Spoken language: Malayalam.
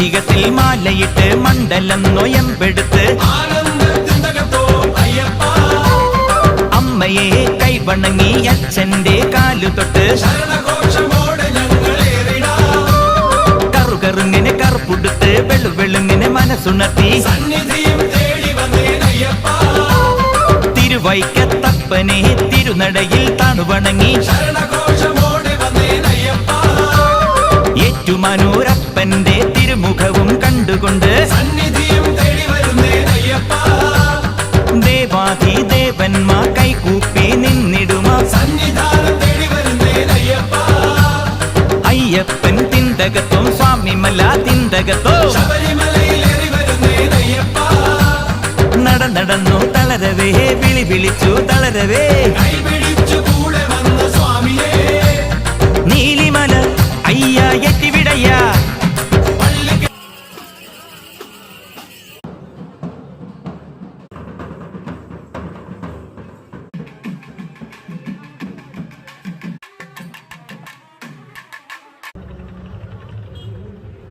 വൃശ്ചികത്തിൽ മാലയിട്ട് മണ്ഡലം നൊയമ്പെടുത്ത് അമ്മയെ കൈവണങ്ങി അച്ഛന്റെ കാലു തൊട്ട് കറുകറുങ്ങിനെ കറുപ്പുടുത്ത് വെളുവെളുങ്ങിനെ മനസ്സുണർത്തി തിരുവൈക്കത്തപ്പനെ തിരുനടയിൽ താണുവണങ്ങി ഏറ്റുമാനൂരപ്പന്റെ തിരുമുഖവും കണ്ടുകൊണ്ട് ദേവാധിദേവന്മാർ കൈകൂപ്പി നിന്നിടുമാ അയ്യപ്പൻ തിന്തകത്തോ സ്വാമിമല തിന്തകത്തോ നടന്നു തളരവേ വിളി വിളിച്ചു തളരവേ